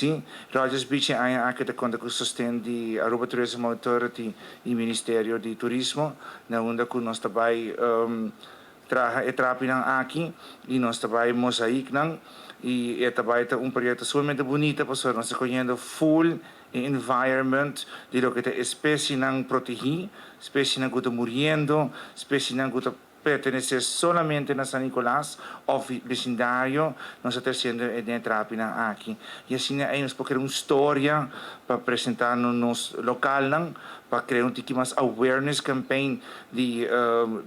Sim, Rogers Beach é aqui da conta que sustém a Aruba Tourism Authority e Ministério de Turismo, na onde que nós também trabalhamos aqui e nós também mosaic não e é também um projeto sumamente bonito para nós conhecendo full environment de lo que é espécie não protegida, espécie não que está morrendo, espécie não que está pertenece solamente a San Nicolás o vecindario, nós estamos sendo trabalhando aqui. E assim, nós podemos criar uma história para apresentar no nosso local, para criar um tipo mais awareness campaign de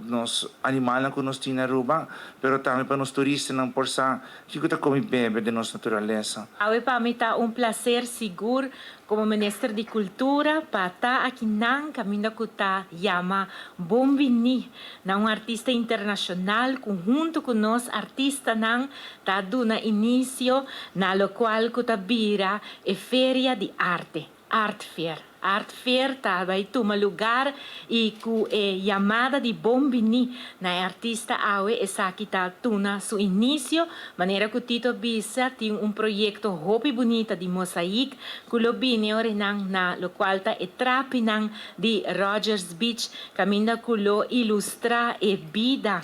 nos animais que nós temos na Aruba, mas também para os turistas, não por sa, que está como bebe de nossa natureza. Para mim está prazer seguro como ministro de Cultura para estar aqui na caminho que está chama Bombini, um artista internacional junto com nós artistas não está dando início na lo qual que está vira é feria de arte, art fair. Art Fair vai tomar lugar e com a chamada de Bombini na artista awe essa que está tuna seu início maneira que o Tito Bisa tem projeto hobby bonita de mosaic que lo bine na lo qual está trapinang de Rogers Beach caminda que lo ilustra e vida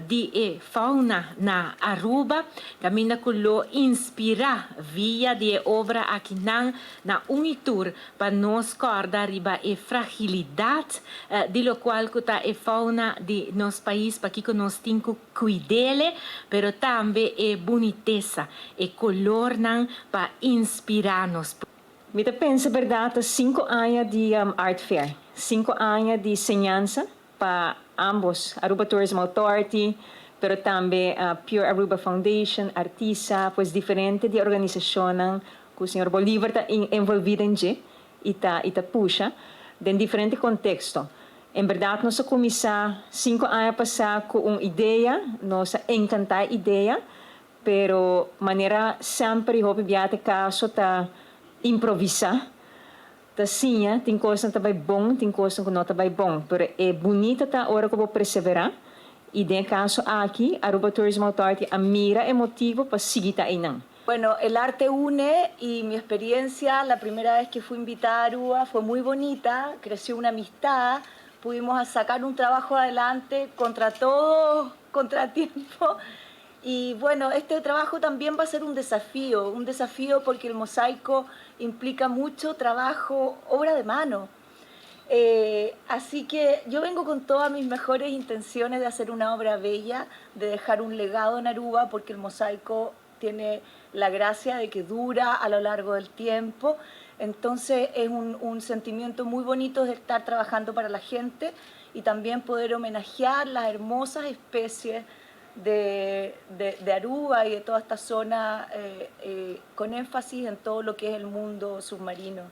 de fauna na Aruba caminda que lo inspira via de obra aqui na unitur para nós corda riba e fragilidade de lo qual está a fauna de nosso país para que nós temos que cuidar, pero também é boniteza, é color para inspirar-nos. Eu penso, verdade, 5 anos de Art Fair, 5 anos de ensinança para ambos, Aruba Tourism Authority, pero também Pure Aruba Foundation, Artisa, pues diferente de organização que o Sr. Bolívar está envolvido em e tá puxa, em diferente contexto. Em verdade, nós começamos 5 anos passar com uma ideia, nós encantar a ideia, pero maneira sempre houve biate caso tá improvisar, tá sim, tem coisa que tá bom, tem coisa que não tá bom, pero é bonita tá hora que eu vou perseverar. E de caso aqui, Aruba Tourism Authority a mira é motivo para seguir tá aí não. Bueno, el arte une y mi experiencia, la primera vez que fui invitada a Aruba fue muy bonita, creció una amistad, pudimos sacar un trabajo adelante contra todo contratiempo y bueno, este trabajo también va a ser un desafío porque el mosaico implica mucho trabajo, obra de mano. Así que yo vengo con todas mis mejores intenciones de hacer una obra bella, de dejar un legado en Aruba porque el mosaico tiene la gracia de que dura a lo largo del tiempo, entonces es un sentimiento muy bonito de estar trabajando para la gente y también poder homenajear las hermosas especies de Aruba y de toda esta zona con énfasis en todo lo que es el mundo submarino.